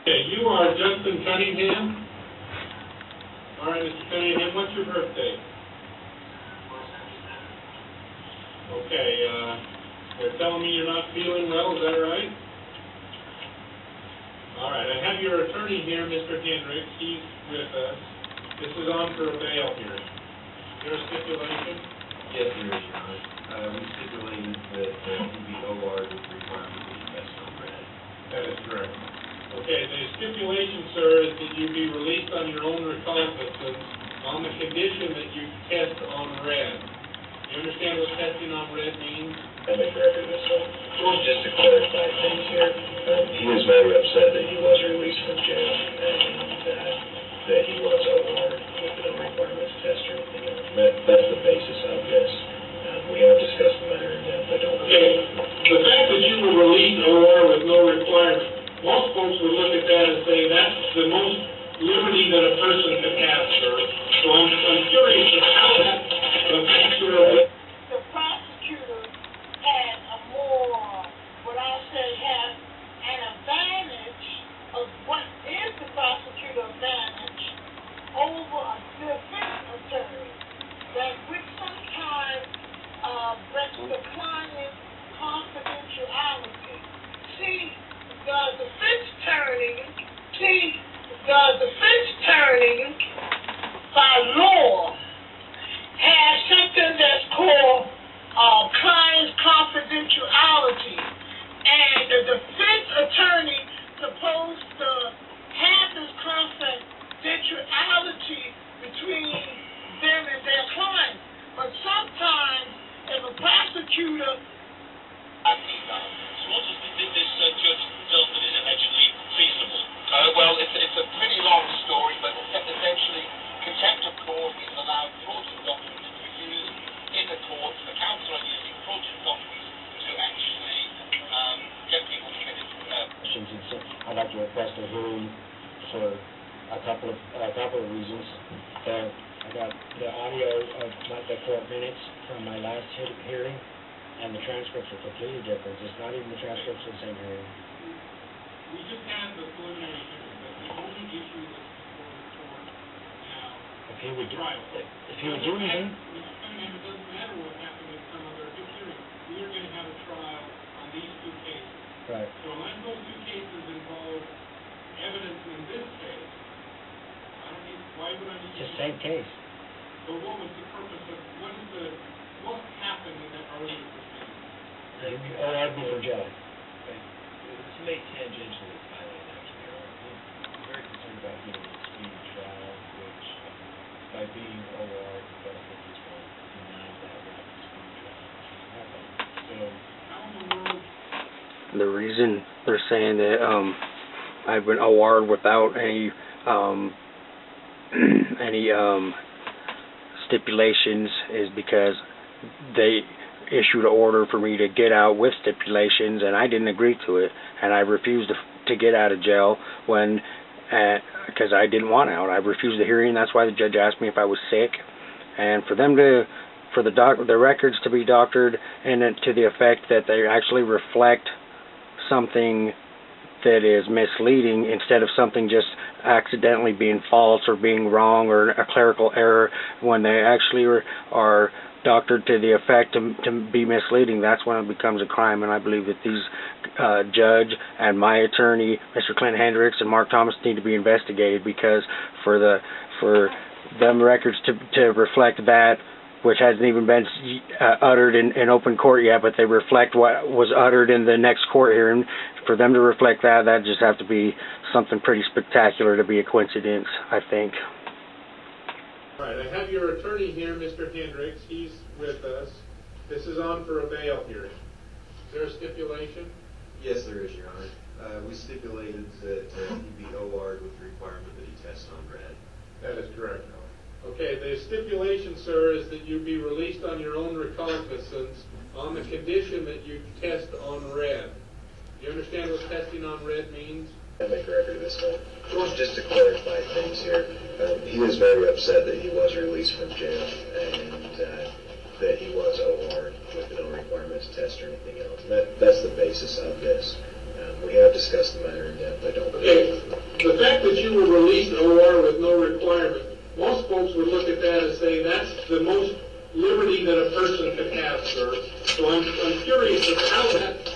Okay, you are Justin Cunningham. All right, Mr. Cunningham, what's your birthday? Okay, they're telling me you're not feeling well, is that right? All right, I have your attorney here, Mr. Hendricks. He's with us. This is on for a bail hearing. Is there a stipulation? Yes, there is, Your Honor. We stipulated that he be OR'd with the requirement that he test on red. That is correct. Okay, the stipulation, sir, is that you be released on your own recognizance on the condition that you test on red. You understand what testing on red means? I make record of this one. Just to clarify things here, he was very upset that he was released from jail and that he was OR'd with no requirements to test or anything else. That's the basis of this. We have discussed the matter in depth. I don't Okay, the fact that you were released OR with no requirement, most folks would look at that and say that's the most liberty that a person can have, sir. So I'm curious of how that affects your ability. The prosecutor had a more, what I say, has an advantage of what is the prosecutor advantage over a defense attorney that which sometimes breaks the client's confidentiality. See, the defense attorney by law has something that's called client's confidentiality, and the defense attorney supposed to have this confidentiality between them and their client. But sometimes, if a prosecutor So what does this judge feel that is allegedly feasible? Well, it's a pretty long story, but essentially, contempt of court is allowed fraudulent documents to be used in the courts. The counsel are using fraudulent documents to actually get people committed. I'd like to request a hearing for a couple of reasons. I got the audio of the court minutes from my last hearing, and the transcripts are completely different. It's not even the transcripts of the same hearing. We just had the preliminary hearing, but the only issue that's before the court now If he would is trial. if he would do anything, Mr. Cunningham, it doesn't matter what happened in some other hearing. We are going to have a trial on these two cases. right? So unless those two cases involve evidence in this case, why would I need It's the to... same case. But what was the purpose of, what happened in that earlier proceeding? I'd be for jail. This may tangentially tie in, actually. I'm very concerned about getting a speedy trial, which, by being OR, the benefit is going to deny that right to speedy trial. So, How in the world... The reason they're saying that I've been OR'd without any stipulations is because they issued an order for me to get out with stipulations, and I didn't agree to it, and I refused to get out of jail when because I didn't want out. I refused the hearing. That's why the judge asked me if I was sick, and for the records to be doctored and to the effect that they actually reflect something that is misleading instead of something just accidentally being false or being wrong or a clerical error, when they actually are doctored to the effect to be misleading. That's when it becomes a crime, and I believe that these judge and my attorney, Mr. Clint Hendricks and Mark Thomas, need to be investigated, because for them records to reflect that, which hasn't even been uttered in open court yet, but they reflect what was uttered in the next court hearing. For them to reflect that just have to be something pretty spectacular to be a coincidence, I think. All right, I have your attorney here, Mr. Hendricks. He's with us. This is on for a bail hearing. Is there a stipulation? yes, there is, Your Honor. We stipulated that he be OR'd with the requirement that he test on red. That is correct. Okay, the stipulation, sir, is that you be released on your own recognizance on the condition that you test on red. Do you understand what testing on red means? I make record of this one. Just to clarify things here, he was very upset that he was released from jail and that he was OR'd with no requirements to test or anything else. That's the basis of this. We have discussed the matter in depth. I don't believe have, sir. So I'm curious of how that